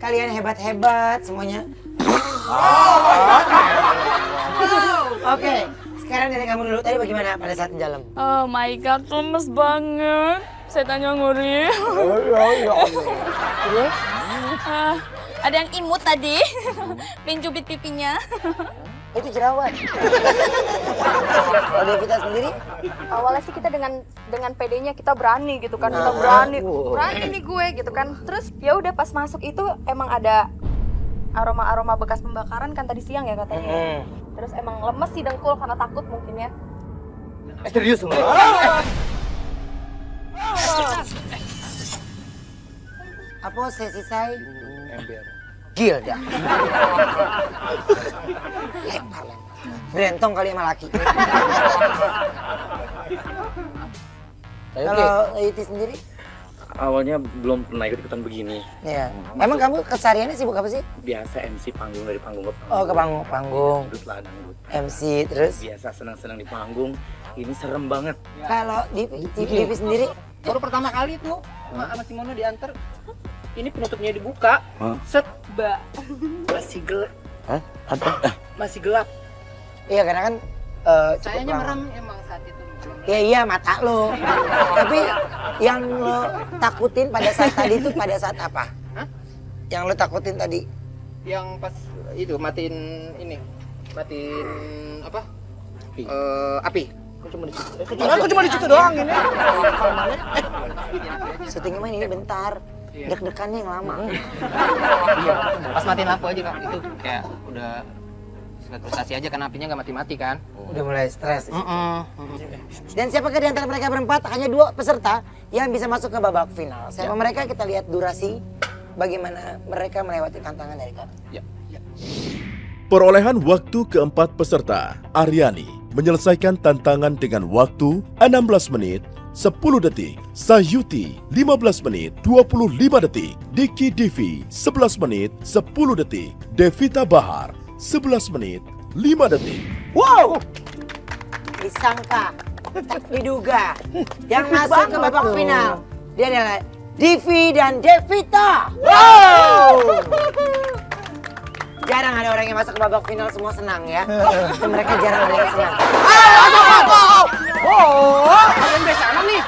kalian hebat-hebat semuanya. Oke, sekarang dari kamu dulu. Tadi bagaimana pada saat di dalam? Oh my god, lemes banget. Saya tanya nguri. Terus? Ada yang imut tadi. Pengen cubit pipinya. Itu jerawat. Kalau Devita sendiri? Awalnya sih kita dengan PD-nya kita berani gitu kan, kita berani nih gue gitu kan. Terus ya udah pas masuk itu emang ada aroma bekas pembakaran kan tadi siang ya katanya. Terus emang lemes sih dengkul karena takut mungkin ya. Serius semua? Apa sesi saya? Gilda. Lempar. Berentong kali sama laki. Kalau Iti sendiri? Awalnya belum pernah ikut-ikutan begini. Iya. Emang kamu kesehariannya sibuk apa sih? Biasa MC panggung dari panggung ke panggung. Oh, ke panggung. Dangdut lah, dangdut. MC terus? Biasa senang-senang di panggung. Ini serem banget. Kalau Divi sendiri? Baru pertama kali tuh sama Simono diantar. Ini penutupnya dibuka. Set, masih gelap. Hah? Apa? Masih gelap. Iya, karena kan Sayanya merem emang saat itu. Ya iya mata lo. Tapi yang lo takutin pada saat tadi itu pada saat apa? Hah? Yang lo takutin tadi? Yang pas itu matiin apa? Api. Aku cuma di situ doang ini. Syutingnya main ini bentar. Deg-degannya yang lama. Iya, pas matiin lampu aja Kak. Itu kayak udah frustasi aja kan apinya nggak mati-mati kan. Udah mulai stres. Dan siapakah di antara mereka berempat? Hanya 2 peserta yang bisa masuk ke babak final. Siapa mereka? Kita lihat durasi bagaimana mereka melewati tantangan dari kami. Perolehan waktu keempat peserta, Aryani menyelesaikan tantangan dengan waktu 16 menit 10 detik, Sayuti 15 menit 25 detik, Diki Divi 11 menit 10 detik, Devita Bahar 11 menit 5 detik. Wow! Disangka, tak diduga. Yang masuk ke babak final, dia adalah Divi dan Devita. Wow! Jarang ada orang yang masuk ke babak final semua senang ya. Mereka jarang ada yang senang. Kalian besaran nih.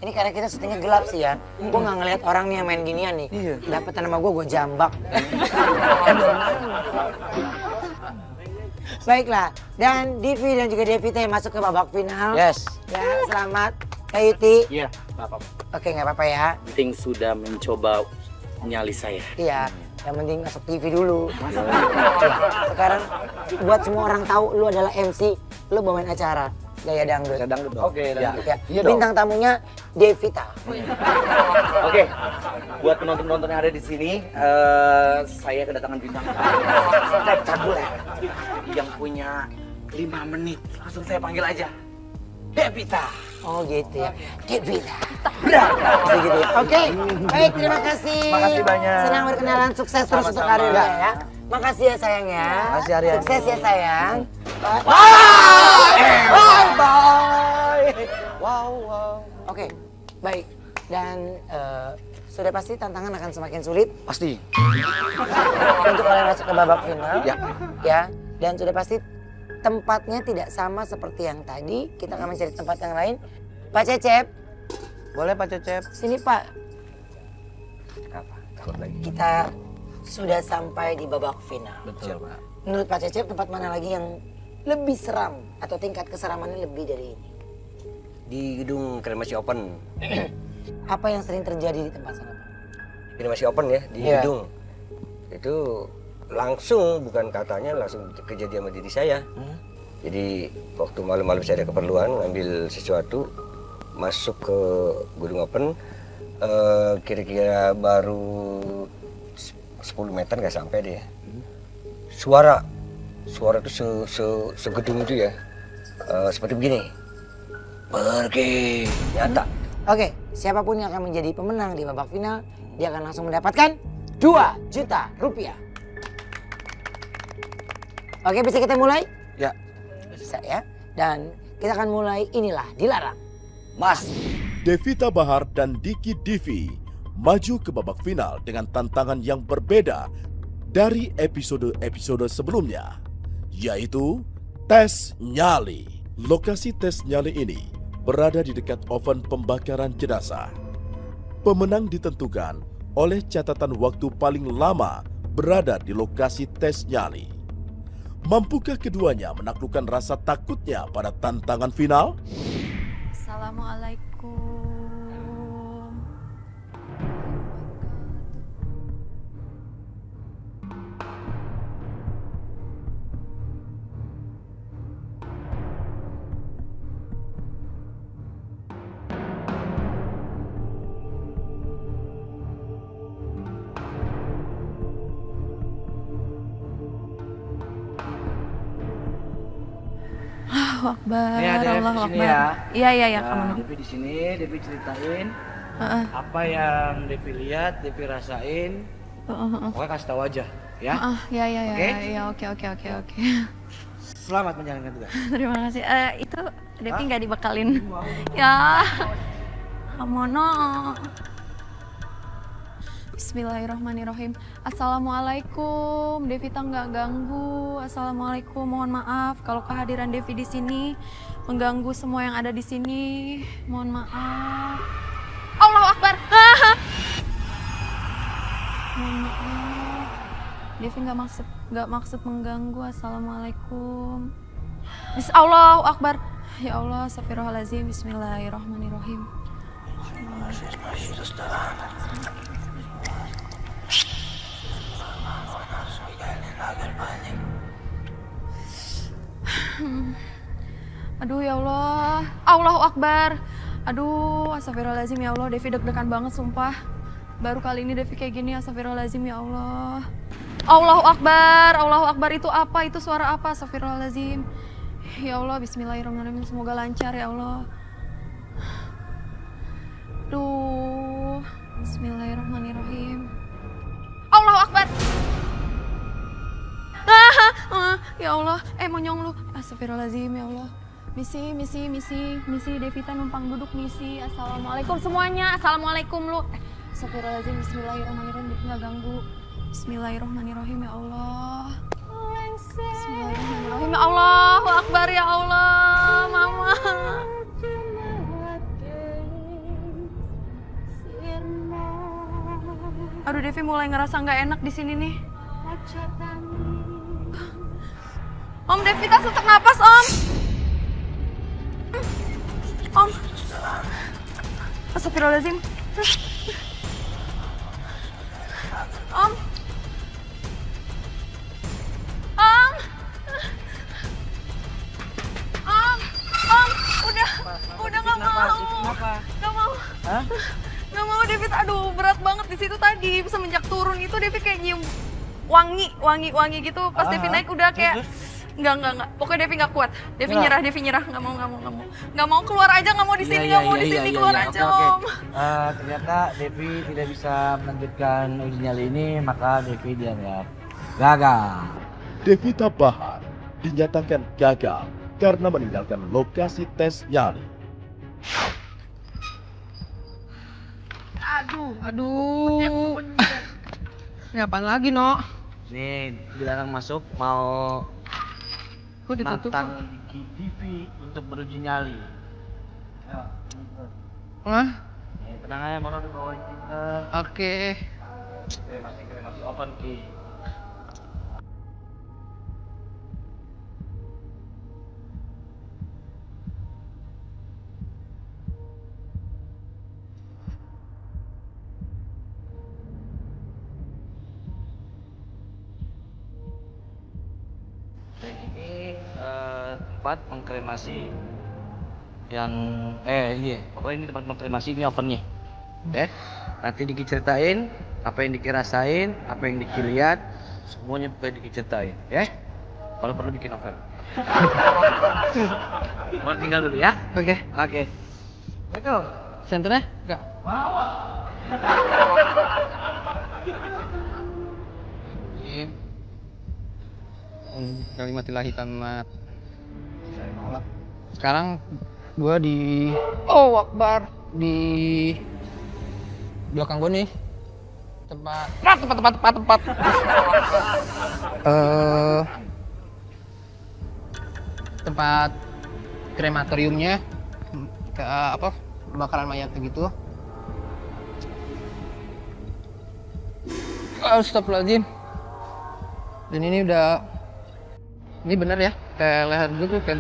Ini karena kita syutingnya gelap sih ya. Gue nggak ngeliat orang nih yang main ginian nih. Dapetan sama gue jambak. Baiklah, dan Divi dan juga Devita yang masuk ke babak final. Yes. Ya, selamat. Kayuti. Iya, nggak apa-apa. Oke, nggak apa-apa ya. Penting sudah mencoba nyali saya. Iya, yang penting masuk TV dulu. Ya, sekarang buat semua orang tahu lu adalah MC, lu bawain acara Gaya Dangdut. Saya dangdut dong. Oke, Ya, dangdut. ya. Iya dong. Bintang tamunya Devita. Oke, buat penonton-penonton yang ada di sini, saya kedatangan bintang spektakuler yang punya 5 menit. Langsung saya panggil aja, Devita. Oh gitu ya, Devita. Berapa? Gitu ya. Oke, baik terima kasih. Makasih banyak. Senang berkenalan, sukses terus untuk Sama-sama. karirnya ya. Makasih ya sayang ya. Makasih, Aryani. Sukses ya sayang. Bye. Wow. Oke, baik. Dan sudah pasti tantangan akan semakin sulit Pasti. untuk kalian masuk ke babak final. Ya. Ya, dan sudah pasti tempatnya tidak sama seperti yang tadi. Kita akan mencari tempat yang lain. Pak Cecep, Boleh Pak Cecep? sini Pak. Apa? Takut lagi. Kita sudah sampai di babak final. Betul Pak. Menurut Pak Cecep, tempat mana lagi yang lebih seram atau tingkat keseramannya lebih dari ini? Di gedung Kremasi Open. Apa yang sering terjadi di tempat sana, Pak? Kremasi Open ya, di Iya. gedung. Itu langsung, bukan katanya, langsung kejadian sama diri saya. Jadi waktu malam-malam saya ada keperluan ngambil sesuatu, masuk ke gedung Open, kira-kira baru 10 meter nggak sampai deh. Suara itu segedung itu ya, seperti begini. Pergi, nyata. Oke, siapapun yang akan menjadi pemenang di babak final, dia akan langsung mendapatkan 2 juta rupiah. Oke, bisa kita mulai? Ya. Bisa ya. Dan kita akan mulai inilah dilarang. Mas, Devita Bahar dan Diki Divi maju ke babak final dengan tantangan yang berbeda dari episode-episode sebelumnya, yaitu tes nyali. Lokasi tes nyali ini berada di dekat oven pembakaran jenazah. Pemenang ditentukan oleh catatan waktu paling lama berada di lokasi tes nyali. Mampukah keduanya menaklukkan rasa takutnya pada tantangan final? Assalamualaikum. Allahu Akbar, Nih ada Allahu di sini Akbar. ya. Iya, Nah, kamu. Devi di sini, Devi ceritain Heeh. apa yang Devi lihat, Devi rasain. Pokoknya kasih tahu aja, ya. Oke. Selamat menjalankan tugas. Terima kasih. Itu Devi nggak dibekalin. Ya, Mono. Bismillahirrahmanirrahim. Assalamualaikum. Devita nggak ganggu. Assalamualaikum. Mohon maaf kalau kehadiran Devi di sini mengganggu semua yang ada di sini. Mohon maaf. Allahu Akbar. Mohon maaf. Devi nggak maksud mengganggu. Assalamualaikum. Allahu Akbar. Ya Allah, astagfirullahaladzim. Bismillahirrahmanirrahim. Aduh ya Allah, Allahu Akbar. Aduh, astagfirullahaladzim ya Allah, Devi deg-degan banget sumpah. Baru kali ini Devi kayak gini, astagfirullahaladzim ya Allah. Allahu Akbar itu apa? Itu suara apa? Astagfirullahaladzim. Ya Allah, bismillahirrahmanirrahim, semoga lancar ya Allah. Duh, bismillahirrahmanirrahim. Allahu Akbar. Ya Allah, monyong lu. Astagfirullahaladzim ya Allah. Misi, Devita numpang duduk misi. Assalamualaikum semuanya. Assalamualaikum lu. Astagfirullahaladzim, bismillahirrahmanirrahim. Nggak ganggu. Bismillahirrahmanirrahim ya Allah. Bismillahirrahmanirrahim ya Allahu Akbar ya Allah. Mama. Aduh, Devi mulai ngerasa nggak enak di sini nih. Om, Devita sesak napas, Om. Om. Astagfirullahaladzim. Om. Udah nggak mau. Nggak mau. Hah? Nggak mau, Devi. Aduh, berat banget di situ tadi. Semenjak turun itu Devi kayak nyium wangi gitu. Pas Devi naik udah kayak Enggak. Pokoknya Devi nggak kuat. Devi nyerah. Nggak mau keluar aja, nggak mau di sini, nggak mau di sini, keluar aja, Om. Ternyata Devi tidak bisa melanjutkan uji nyali ini, maka Devi dianggap gagal. Devita Bahar dinyatakan gagal karena meninggalkan lokasi tes nyali. Aduh. Ini apaan lagi, No? Nih, dilarang masuk, mau Kok ditutup? nantang Diki Divi untuk beruji nyali. Hah? Tenang aja, mau dibawain kita. Oke. Masih open key. Ini tempat mengkremasi yang pokoknya ini tempat mengkremasi, ini ovennya. Nanti Diki ceritain apa yang Diki rasain, apa yang Diki lihat, semuanya pokoknya Diki ceritain, ya. Kalau perlu bikin novel. Mau tinggal dulu ya. Oke. Betul. Senternya? Enggak. Kalimatillahi tamat. Sekarang gua di Akbar. di belakang gue nih. Tempat. Tempat krematoriumnya, ke apa, pembakaran mayat gitu. Astagfirullahaladzim. Dan ini bener ya, kayak leher gue tuh kayak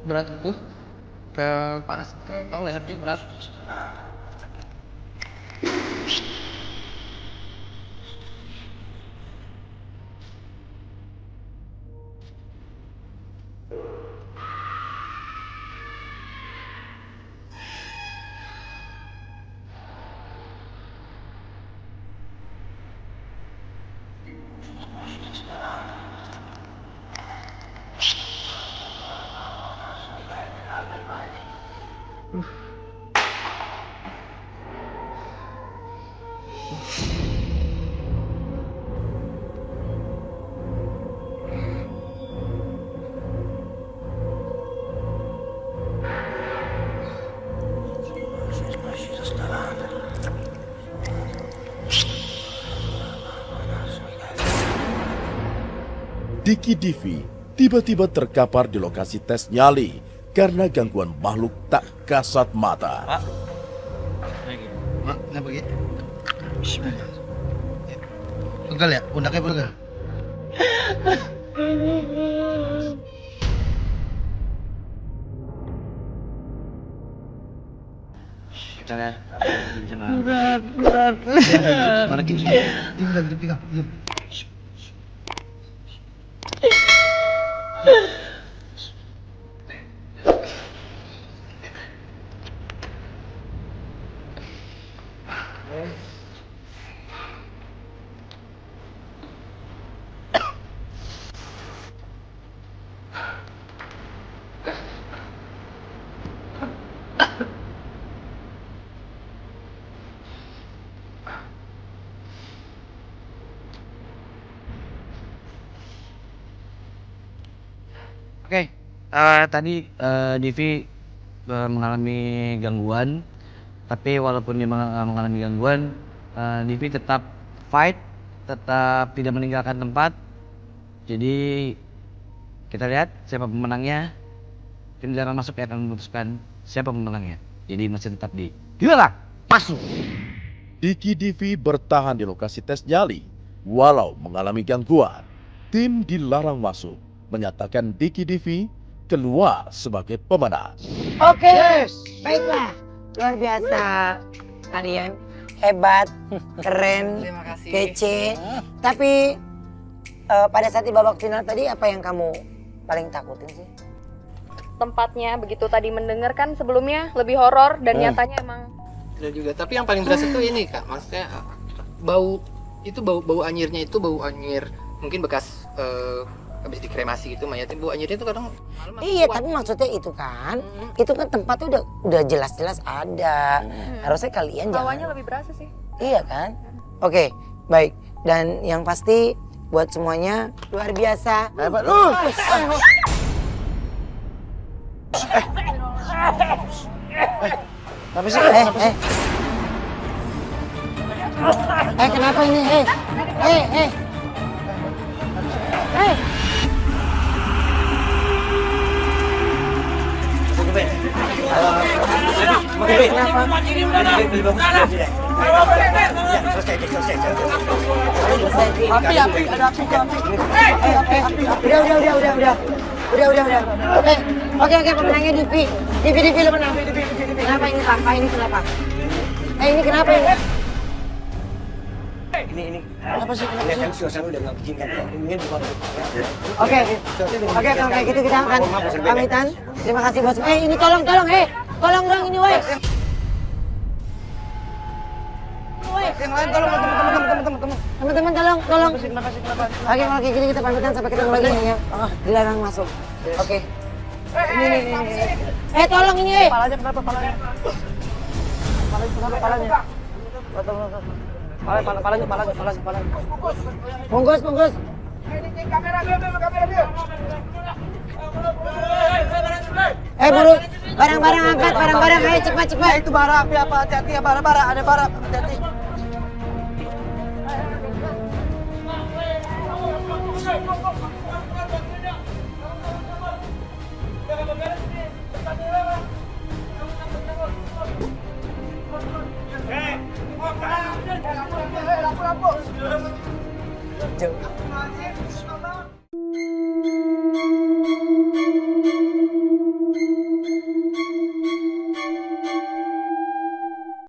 berat tuh, kayak panas, kayak leher gue berat. Diki Divi tiba-tiba terkapar di lokasi tes nyali karena gangguan makhluk tak kasat mata. Mak, kenapa gitu? Bismillah. Pegal ya? Pundaknya pegal. Berat. Mana kiri? Dipegang. Oke, tadi Divi mengalami gangguan, tapi walaupun dia mengalami gangguan, Divi tetap fight, tetap tidak meninggalkan tempat. Jadi kita lihat siapa pemenangnya. Tim Dilarang Masuk yang akan memutuskan siapa pemenangnya. Jadi masih tetap di Dilarang Masuk. Diki Divi bertahan di lokasi tes nyali walau mengalami gangguan. Tim Dilarang Masuk menyatakan Diki Divi keluar sebagai pemenang. Oke, baiklah. Luar biasa. Kalian hebat, keren, kece. Tapi pada saat di babak final tadi apa yang kamu paling takutin sih? Tempatnya begitu tadi mendengar kan sebelumnya lebih horor dan nyatanya emang. Ada juga, tapi yang paling berasa tuh ini Kak, maksudnya bau anyirnya itu bau anyir mungkin bekas habis dikremasi gitu mayatnya, bau anyirnya itu kadang malam Iya, kuat. tapi maksudnya itu kan tempatnya udah jelas-jelas ada. Harusnya kalian Bawahnya jangan. lebih berasa sih. Iya kan? Oke, baik. Dan yang pasti buat semuanya luar biasa. Hebat lu. Apa sih? Kenapa ini? Api, ada api. Udah. Oke, pemenangnya Divi. Divi lo menang. Kenapa ini sampah ini kenapa? Ini kenapa ini? Ini Apa sih? lihat kan suasana udah nggak bikin kan. Ini bukan. Oke, kalau kayak gitu kita akan pamitan. Terima kasih bos. Ini tolong, tolong dong ini woi. Teman-teman tolong. Oke, kalau kayak gini kita pamitan sampai ketemu lagi nih ya. Dilarang masuk. Oke. Ini. Tolong ini. Palanya kenapa palanya? Palanya. Palanya. Bungkus. barang-barang angkat, barang-barang ayo cepat-cepat. Itu bara api apa? Hati-hati ya bara-bara, ada bara, hati-hati. Jauh.